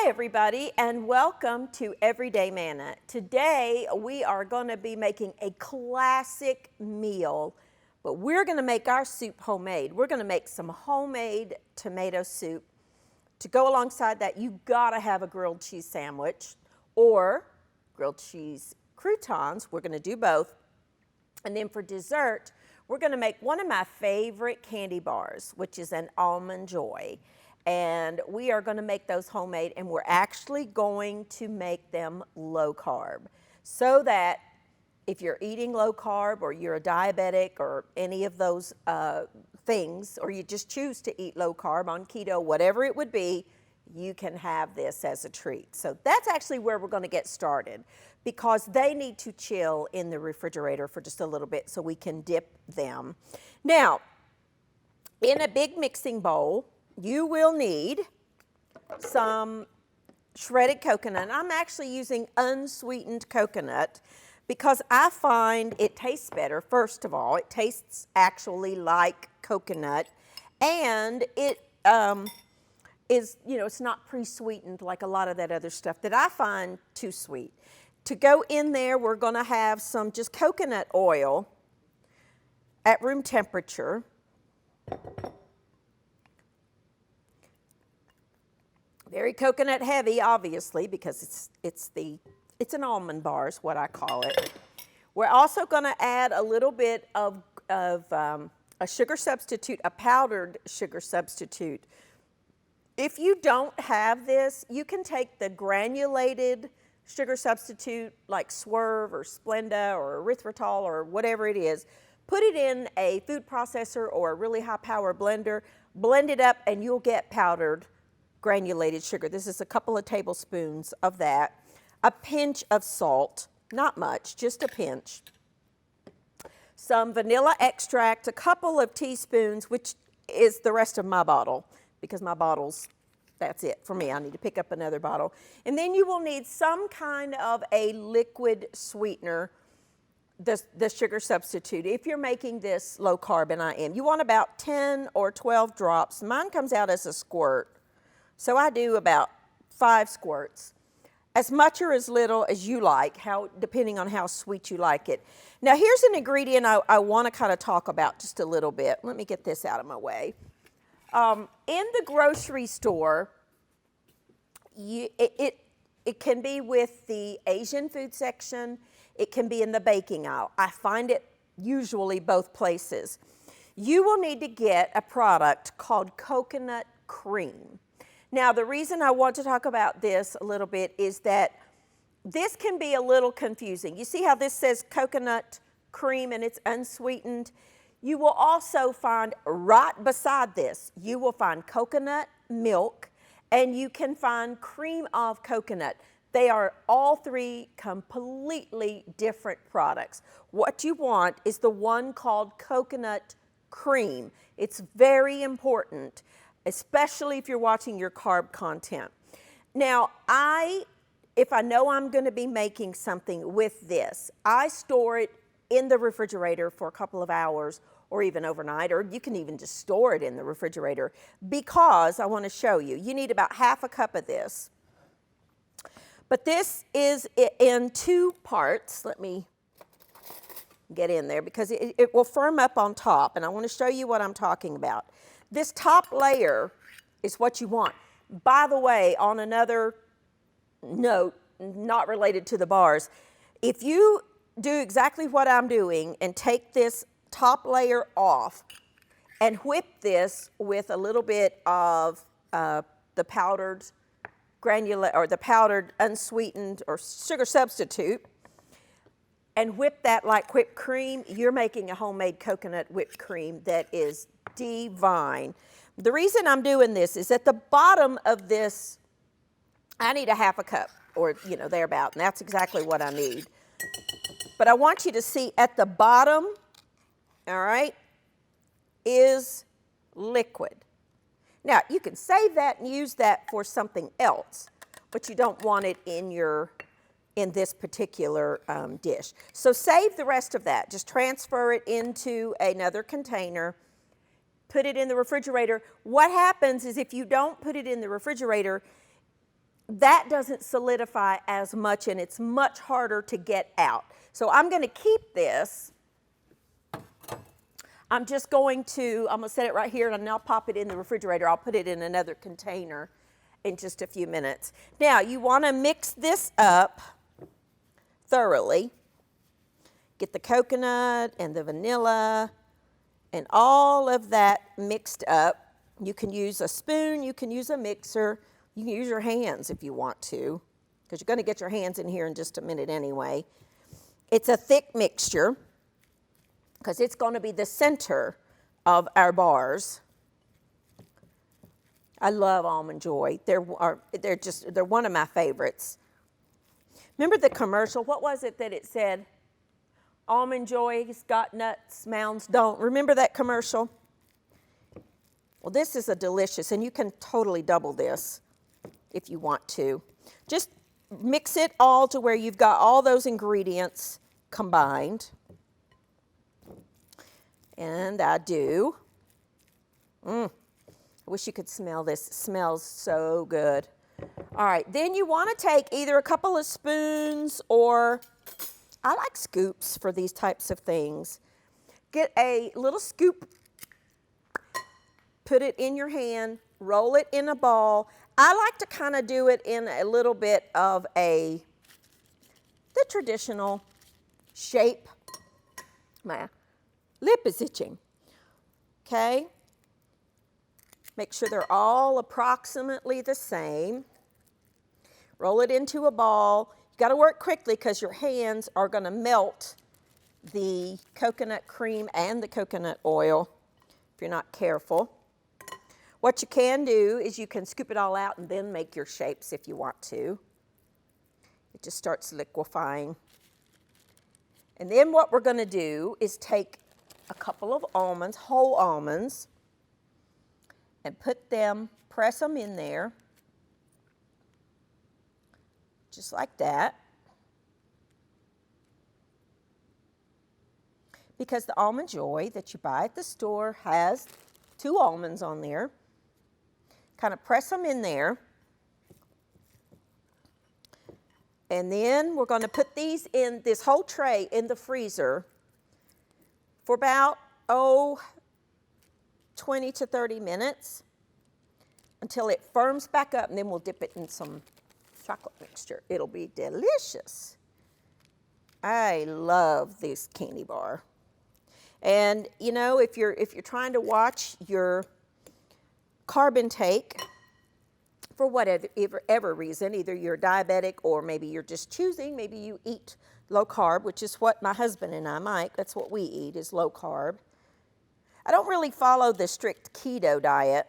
everybody, and welcome to Everyday Manna. Today we are going to be making a classic meal, but we're going to make our soup homemade. We're going to make some homemade tomato soup. To go alongside that, you got to have a grilled cheese sandwich or grilled cheese croutons. We're going to do both. And then for dessert, we're going to make one of my favorite candy bars, which is an Almond Joy. And we are going to make those homemade, and we're actually going to make them low carb, so that if you're eating low carb or you're a diabetic or any of those things, or you just choose to eat low carb on keto, whatever it would be, you can have this as a treat. So that's actually where we're going to get started, because they need to chill in the refrigerator for just a little bit so we can dip them. Now, in a big mixing bowl, you will need some shredded coconut. I'm actually using unsweetened coconut because I find it tastes better. First of all, it tastes actually like coconut, and it is, it's not pre-sweetened like a lot of that other stuff that I find too sweet. To go in there, we're going to have some just coconut oil at room temperature. Very coconut heavy, obviously, because it's an almond bar is what I call it. We're also going to add a little bit of a sugar substitute, a powdered sugar substitute. If you don't have this, you can take the granulated sugar substitute like Swerve or Splenda or erythritol or whatever it is, put it in a food processor or a really high power blender, blend it up, and you'll get powdered granulated sugar. This is a couple of tablespoons of that. A pinch of salt, not much, just a pinch. Some vanilla extract, a couple of teaspoons, which is the rest of my bottle, because my bottles, that's it for me. I need to pick up another bottle. And then you will need some kind of a liquid sweetener, the sugar substitute. If you're making this low carb, and I am, you want about 10 or 12 drops. Mine comes out as a squirt. So I do about 5 squirts, as much or as little as you like, depending on how sweet you like it. Now here's an ingredient I want to kind of talk about just a little bit. Let me get this out of my way. In the grocery store, it can be with the Asian food section, it can be in the baking aisle. I find it usually both places. You will need to get a product called coconut cream. Now, the reason I want to talk about this a little bit is that this can be a little confusing. You see how this says coconut cream and it's unsweetened? You will also find right beside this, you will find coconut milk, and you can find cream of coconut. They are all three completely different products. What you want is the one called coconut cream. It's very important, especially if you're watching your carb content. Now, if I know I'm going to be making something with this, I store it in the refrigerator for a couple of hours or even overnight, or you can even just store it in the refrigerator, because I want to show you. You need about half a cup of this. But this is in 2 parts. Let me get in there, because it will firm up on top, and I want to show you what I'm talking about. This top layer is what you want. By the way, on another note, not related to the bars, if you do exactly what I'm doing and take this top layer off and whip this with a little bit of the powdered granulate, or the powdered unsweetened or sugar substitute, and whip that like whipped cream, you're making a homemade coconut whipped cream that is divine. The reason I'm doing this is at the bottom of this, I need a half a cup, or thereabout, and that's exactly what I need. But I want you to see at the bottom, all right, is liquid. Now, you can save that and use that for something else, but you don't want it in this particular dish. So save the rest of that. Just transfer it into another container, put it in the refrigerator. What happens is if you don't put it in the refrigerator, that doesn't solidify as much and it's much harder to get out. So I'm going to keep this. I'm going to set it right here and I'll pop it in the refrigerator. I'll put it in another container in just a few minutes. Now you want to mix this up thoroughly. Get the coconut and the vanilla and all of that mixed up. You can use a spoon, you can use a mixer, you can use your hands if you want to, because you're going to get your hands in here in just a minute anyway. It's a thick mixture because it's going to be the center of our bars. I love Almond Joy. They're one of my favorites. Remember the commercial? What was it that it said? Almond Joy's got nuts, Mounds don't. Remember that commercial? Well, this is a delicious, and you can totally double this if you want to. Just mix it all to where you've got all those ingredients combined. And I do. I wish you could smell this. It smells so good. All right, then you want to take either a couple of spoons or I like scoops for these types of things. Get a little scoop, put it in your hand, roll it in a ball. I like to kind of do it in a little bit of the traditional shape. My lip is itching. Okay. Make sure they're all approximately the same. Roll it into a ball. You got to work quickly because your hands are going to melt the coconut cream and the coconut oil if you're not careful. What you can do is you can scoop it all out and then make your shapes if you want to. It just starts liquefying. And then what we're going to do is take a couple of almonds, whole almonds, and press them in there, just like that. Because the Almond Joy that you buy at the store has 2 almonds on there. Kind of press them in there. And then we're going to put these in this whole tray in the freezer for about, 20 to 30 minutes until it firms back up, and then we'll dip it in some chocolate mixture. It'll be delicious. I love this candy bar. And you know, if you're trying to watch your carb intake for whatever reason, either you're diabetic or maybe you're just choosing, maybe you eat low carb, which is what my husband and I, Mike, that's what we eat, is low carb. I don't really follow the strict keto diet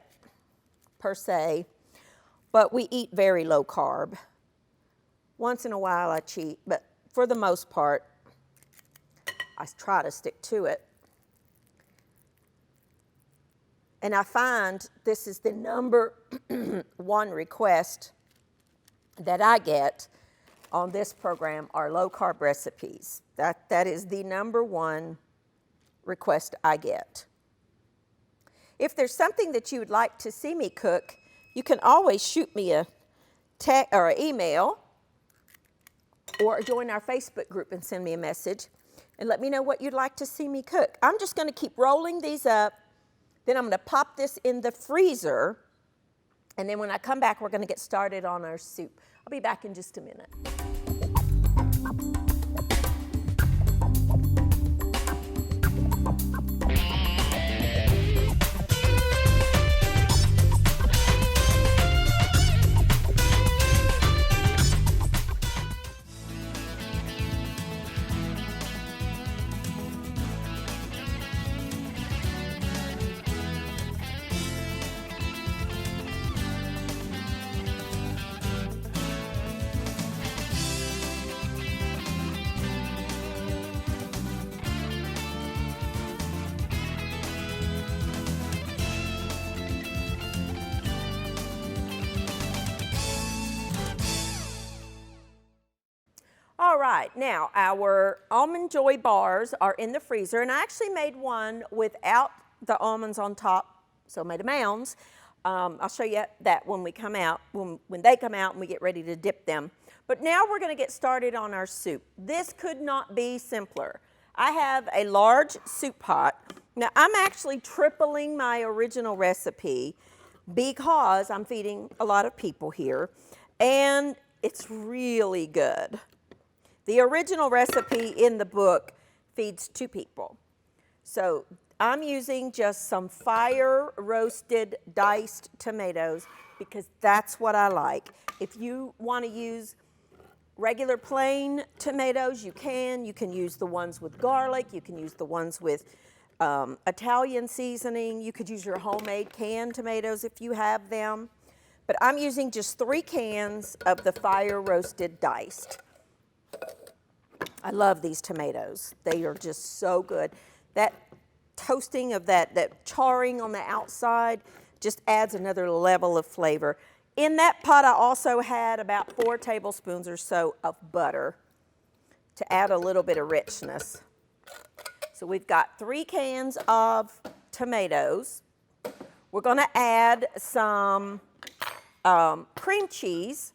per se, but we eat very low carb. Once in a while I cheat, but for the most part, I try to stick to it. And I find this is the number one request that I get on this program are low carb recipes. That is the number one request I get. If there's something that you would like to see me cook, you can always shoot me a text or an email or join our Facebook group and send me a message and let me know what you'd like to see me cook. I'm just going to keep rolling these up. Then I'm going to pop this in the freezer. And then when I come back, we're going to get started on our soup. I'll be back in just a minute. All right, now our Almond Joy bars are in the freezer, and I actually made one without the almonds on top, so I made a Mounds, I'll show you that when we come out, when they come out and we get ready to dip them. But now we're going to get started on our soup. This could not be simpler. I have a large soup pot. Now I'm actually tripling my original recipe because I'm feeding a lot of people here, and it's really good. The original recipe in the book feeds 2 people. So I'm using just some fire roasted diced tomatoes because that's what I like. If you want to use regular plain tomatoes, you can. You can use the ones with garlic. You can use the ones with Italian seasoning. You could use your homemade canned tomatoes if you have them. But I'm using just 3 cans of the fire roasted diced. I love these tomatoes. They are just so good. That toasting of that charring on the outside just adds another level of flavor. In that pot, I also had about 4 tablespoons or so of butter to add a little bit of richness. So we've got 3 cans of tomatoes. We're going to add some cream cheese.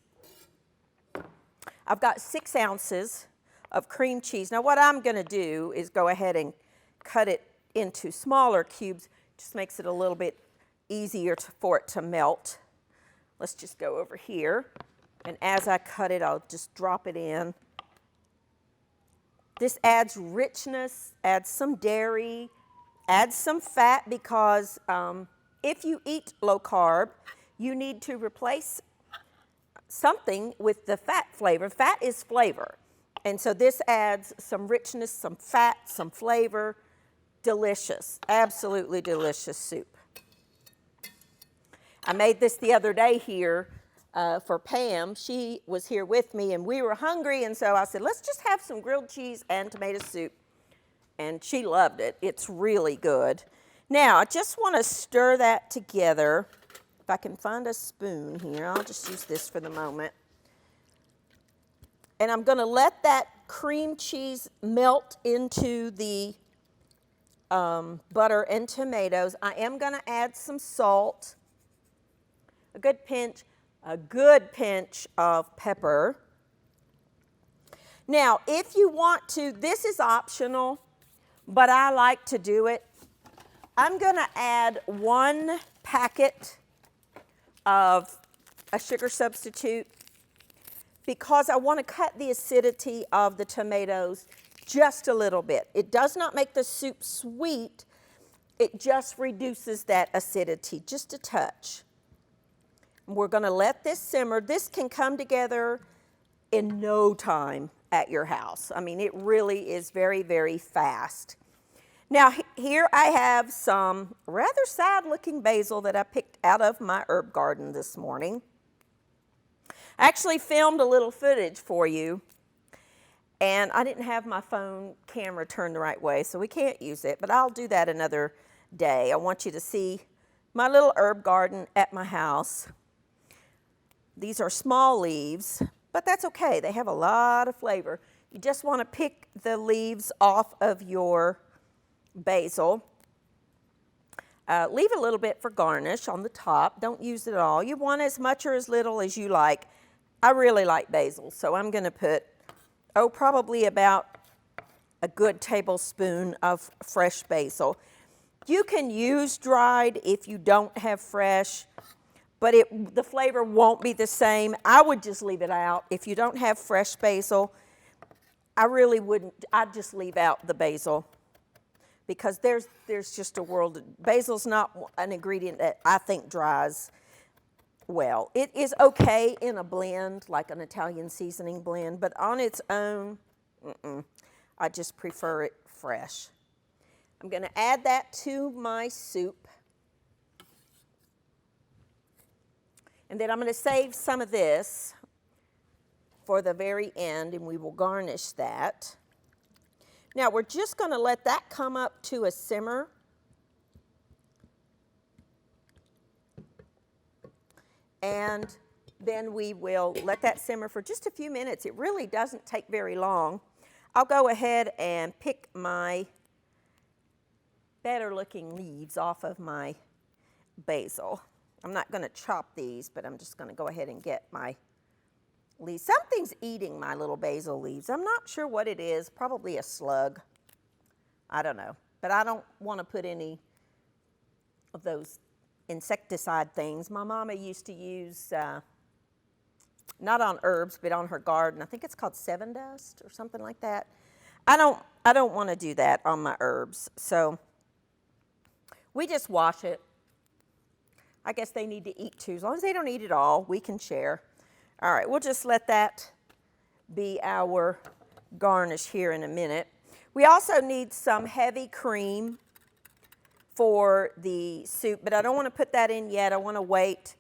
I've got 6 ounces of cream cheese. Now what I'm going to do is go ahead and cut it into smaller cubes. Just makes it a little bit easier for it to melt. Let's just go over here, and as I cut it, I'll just drop it in. This adds richness, adds some dairy, adds some fat, because if you eat low carb, you need to replace something with the fat flavor. Fat is flavor, and so this adds some richness, some fat, some flavor. Delicious, absolutely delicious soup. I made this the other day here for Pam. She was here with me, and we were hungry, and so I said, let's just have some grilled cheese and tomato soup. And she loved it. It's really good. Now, I just want to stir that together. If I can find a spoon here, I'll just use this for the moment. And I'm going to let that cream cheese melt into the butter and tomatoes. I am going to add some salt, a good pinch of pepper. Now, if you want to, this is optional, but I like to do it. I'm going to add 1 packet of a sugar substitute because I want to cut the acidity of the tomatoes just a little bit. It does not make the soup sweet. It just reduces that acidity, just a touch. We're going to let this simmer. This can come together in no time at your house. I mean, it really is very, very fast. Now, here I have some rather sad-looking basil that I picked out of my herb garden this morning. I actually filmed a little footage for you, and I didn't have my phone camera turned the right way, so we can't use it, but I'll do that another day. I want you to see my little herb garden at my house. These are small leaves, but that's okay. They have a lot of flavor. You just want to pick the leaves off of your basil. Leave a little bit for garnish on the top. Don't use it all. You want as much or as little as you like. I really like basil, so I'm going to put, probably about a good tablespoon of fresh basil. You can use dried if you don't have fresh, but the flavor won't be the same. I would just leave it out. If you don't have fresh basil, I really wouldn't. I'd just leave out the basil because there's just a world. Basil's not an ingredient that I think dries well. It is okay in a blend, like an Italian seasoning blend, but on its own, I just prefer it fresh. I'm going to add that to my soup. And then I'm going to save some of this for the very end, and we will garnish that. Now, we're just going to let that come up to a simmer. And then we will let that simmer for just a few minutes. It really doesn't take very long. I'll go ahead and pick my better looking leaves off of my basil. I'm not going to chop these, but I'm just going to go ahead and get my leaves. Something's eating my little basil leaves. I'm not sure what it is. Probably a slug. I don't know. But I don't want to put any of those insecticide things. My mama used to use, not on herbs, but on her garden. I think it's called Seven Dust or something like that. I don't want to do that on my herbs. So we just wash it. I guess they need to eat too. As long as they don't eat it all, we can share. All right, we'll just let that be our garnish here in a minute. We also need some heavy cream for the soup, but I don't want to put that in yet. I want to wait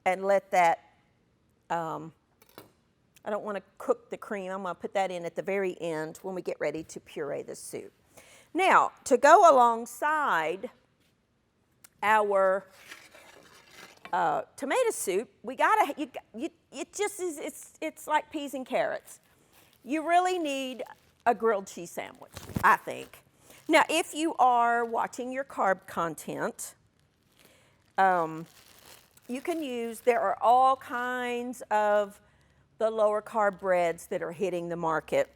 and let that, I don't want to cook the cream. I'm going to put that in at the very end when we get ready to puree the soup. Now, to go alongside our tomato soup, we gotta, it just is, it's like peas and carrots. You really need a grilled cheese sandwich, I think. Now, if you are watching your carb content, you can use, there are all kinds of the lower carb breads that are hitting the market.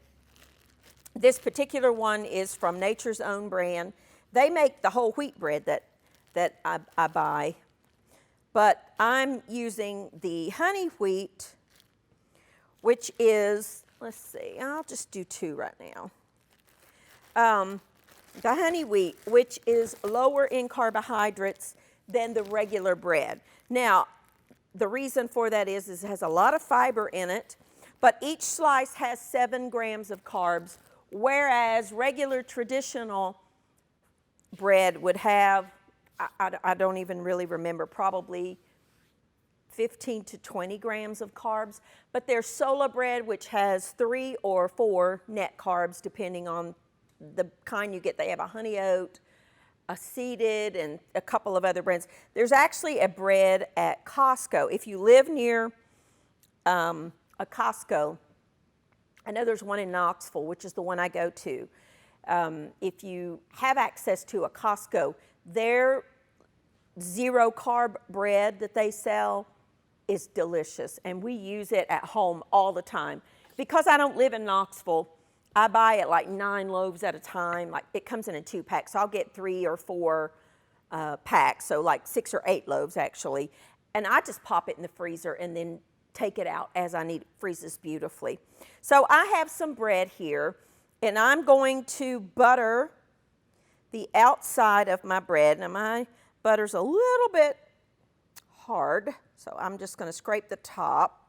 This particular one is from Nature's Own brand. They make the whole wheat bread that I buy. But I'm using the honey wheat, which is, let's see, I'll just do 2 right now. The honey wheat, which is lower in carbohydrates than the regular bread. Now, the reason for that is it has a lot of fiber in it, but each slice has 7 grams of carbs, whereas regular traditional bread would have, I don't even really remember, probably 15 to 20 grams of carbs. But there's Sola bread, which has 3 or 4 net carbs, depending on the kind you get. They have a honey oat, a seeded, and a couple of other brands. There's actually a bread at Costco. If you live near a Costco, I know there's one in Knoxville, which is the one I go to. If you have access to a Costco, their 0 carb bread that they sell is delicious, and we use it at home all the time. Because I don't live in Knoxville, I buy it like 9 loaves at a time. Like, it comes in a 2-pack, so I'll get 3 or 4 packs, so like 6 or 8 loaves actually. And I just pop it in the freezer and then take it out as I need. It freezes beautifully. So I have some bread here, and I'm going to butter the outside of my bread. Now my butter's a little bit hard, so I'm just going to scrape the top.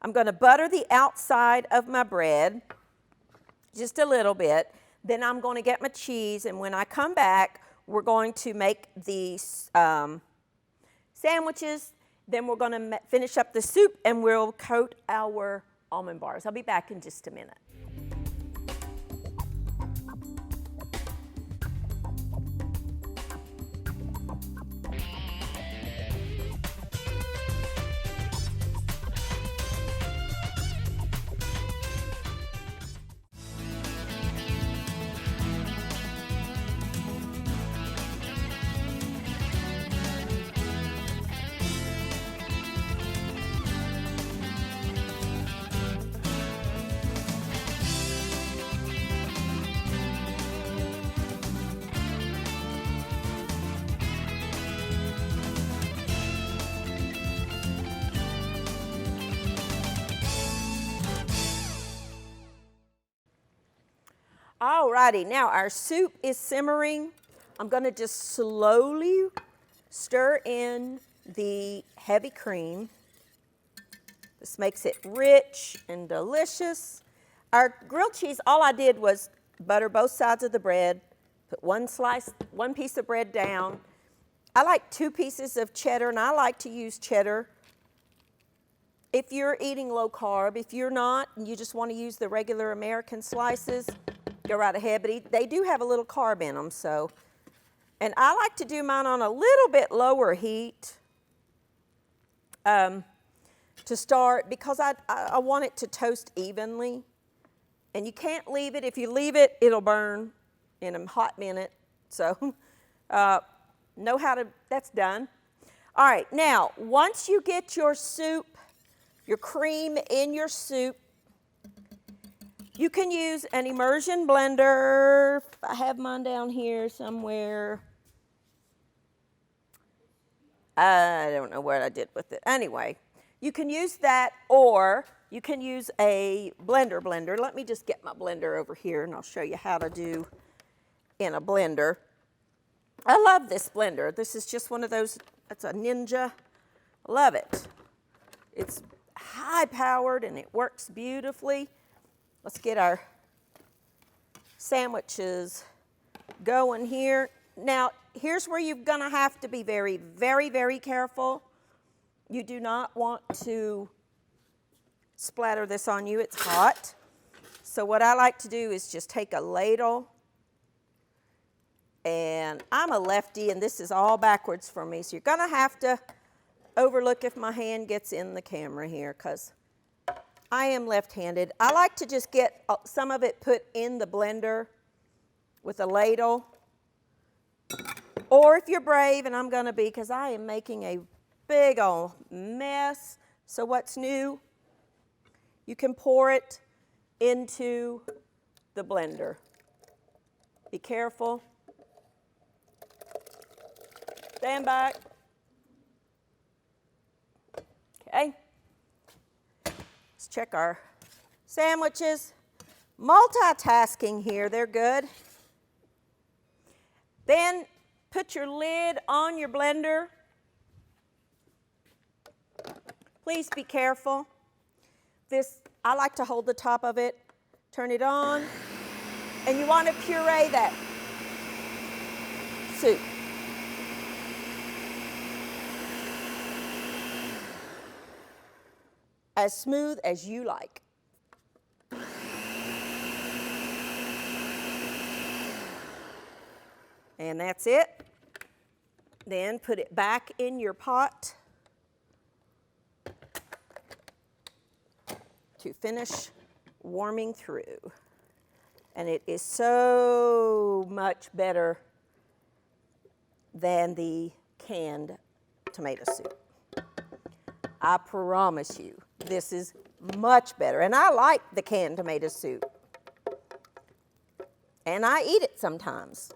I'm going to butter the outside of my bread just a little bit. Then I'm going to get my cheese, and when I come back, we're going to make these sandwiches. Then we're going to finish up the soup, and we'll coat our almond bars. I'll be back in just a minute. Alrighty, now our soup is simmering. I'm going to just slowly stir in the heavy cream. This makes it rich and delicious. Our grilled cheese, all I did was butter both sides of the bread, put one piece of bread down. I like 2 pieces of cheddar, and I like to use cheddar. If you're eating low carb, if you're not, and you just want to use the regular American slices, go right ahead, but they do have a little carb in them, so. And I like to do mine on a little bit lower heat to start, because I want it to toast evenly. And you can't leave it. If you leave it, it'll burn in a hot minute. So know how to, that's done. All right, now, once you get your soup, your cream in your soup, you can use an immersion blender. I have mine down here somewhere. I don't know what I did with it. Anyway, you can use that, or you can use a blender. Let me just get my blender over here and I'll show you how to do in a blender. I love this blender. This is just one of those, it's a Ninja. I love it. It's high powered and it works beautifully. Let's get our sandwiches going here. Now, here's where you're gonna have to be very, very, very careful. You do not want to splatter this on you, it's hot. So what I like to do is just take a ladle, and I'm a lefty and this is all backwards for me, so you're gonna have to overlook if my hand gets in the camera here, because I am left-handed. I like to just get some of it put in the blender with a ladle. Or if you're brave, and I'm gonna be, because I am making a big old mess. So what's new? You can pour it into the blender. Be careful. Stand back. Okay. Let's check our sandwiches. Multitasking here, they're good. Then put your lid on your blender. Please be careful. This, I like to hold the top of it, turn it on, and you want to puree that soup. As smooth as you like. And that's it. Then put it back in your pot to finish warming through. And it is so much better than the canned tomato soup. I promise you, this is much better. And I like the canned tomato soup. And I eat it sometimes.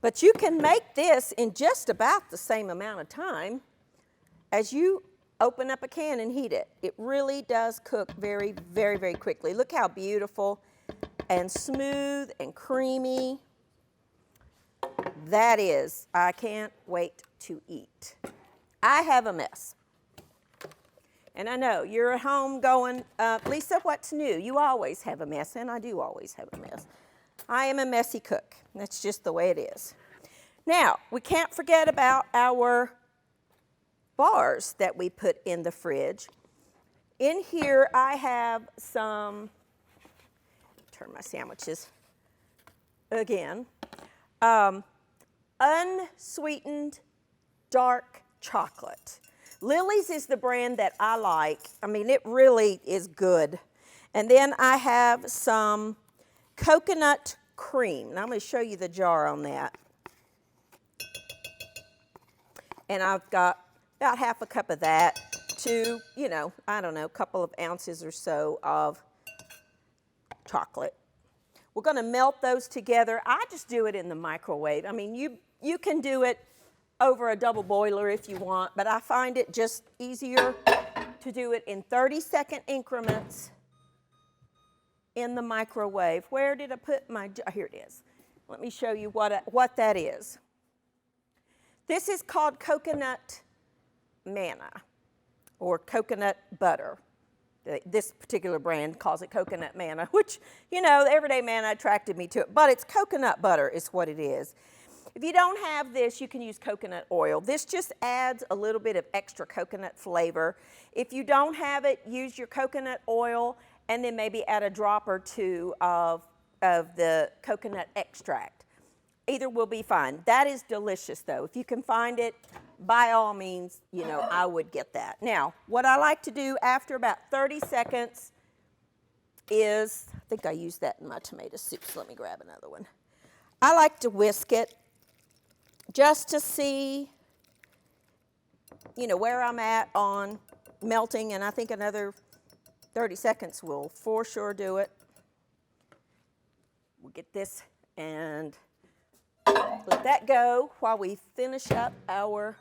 But you can make this in just about the same amount of time as you open up a can and heat it. It really does cook very, very, very quickly. Look how beautiful and smooth and creamy that is. I can't wait to eat. I have a mess. And I know you're at home going, Lisa, what's new? You always have a mess, and I do always have a mess. I am a messy cook. That's just the way it is. Now, we can't forget about our bars that we put in the fridge. In here, I have some, turn my sandwiches again, unsweetened dark chocolate. Lily's is the brand that I like. I mean, it really is good. And then I have some coconut cream. And I'm going to show you the jar on that. And I've got about half a cup of that to, you know, I don't know, a couple of ounces or so of chocolate. We're going to melt those together. I just do it in the microwave. I mean, you can do it over a double boiler if you want, but I find it just easier to do it in 30-second increments in the microwave. Where did I put my, here it is. Let me show you what that is. This is called coconut manna or coconut butter. This particular brand calls it coconut manna, which, you know, the everyday manna attracted me to it, but it's coconut butter is what it is. If you don't have this, you can use coconut oil. This just adds a little bit of extra coconut flavor. If you don't have it, use your coconut oil and then maybe add a drop or two of the coconut extract. Either will be fine. That is delicious though. If you can find it, by all means, you know, I would get that. Now, what I like to do after about 30 seconds is, I think I used that in my tomato soup, so let me grab another one. I like to whisk it just to see you know, where I'm at on melting, and I think another 30 seconds will for sure do it. We'll get this and let that go while we finish up our,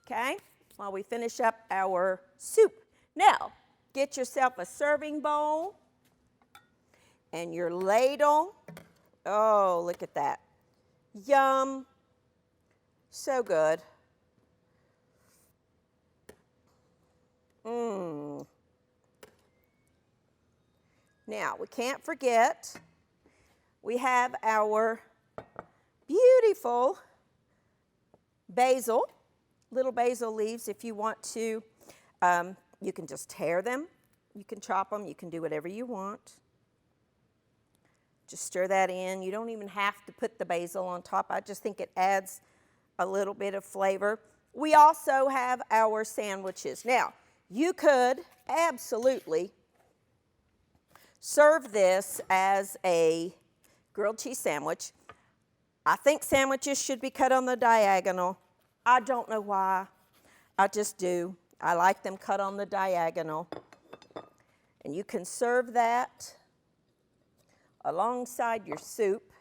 okay, while we finish up our soup. Now, get yourself a serving bowl and your ladle. Oh, look at that. Yum. So good. Mmm. Now, we can't forget, we have our beautiful basil, little basil leaves. If you want to, you can just tear them, you can chop them, you can do whatever you want. Just stir that in. You don't even have to put the basil on top. I just think it adds a little bit of flavor. We also have our sandwiches. Now, you could absolutely serve this as a grilled cheese sandwich. I think sandwiches should be cut on the diagonal. I don't know why. I just do. I like them cut on the diagonal. And you can serve that alongside your soup.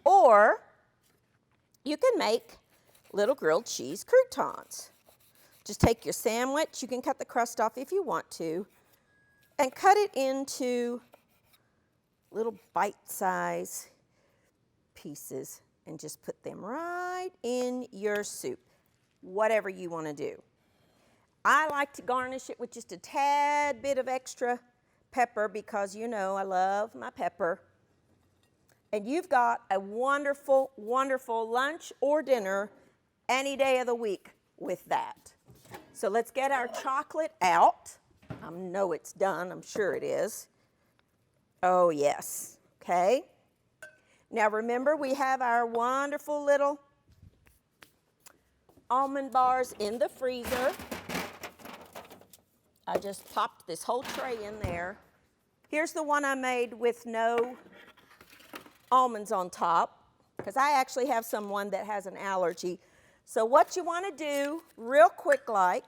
Or you can make little grilled cheese croutons. Just take your sandwich. You can cut the crust off if you want to, and cut it into little bite-sized pieces and just put them right in your soup, whatever you want to do. I like to garnish it with just a tad bit of extra pepper because, you know, I love my pepper. And you've got a wonderful, wonderful lunch or dinner any day of the week with that. So let's get our chocolate out. I know it's done. I'm sure it is. Oh, yes. Okay. Now, remember, we have our wonderful little almond bars in the freezer. I just popped this whole tray in there. Here's the one I made with no almonds on top, because I actually have someone that has an allergy. So what you want to do, real quick like,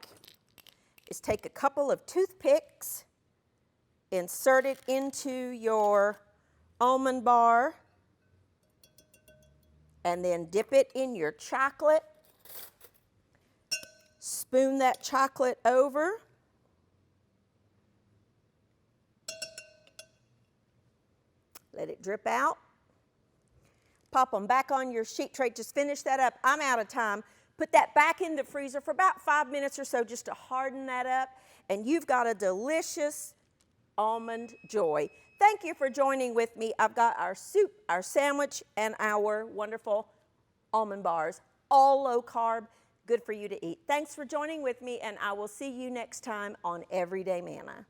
is take a couple of toothpicks, insert it into your almond bar, and then dip it in your chocolate. Spoon that chocolate over. Let it drip out. Pop them back on your sheet tray. Just finish that up. I'm out of time. Put that back in the freezer for about 5 minutes or so just to harden that up. And you've got a delicious almond joy. Thank you for joining with me. I've got our soup, our sandwich, and our wonderful almond bars, all low carb, good for you to eat. Thanks for joining with me, and I will see you next time on Everyday Manna.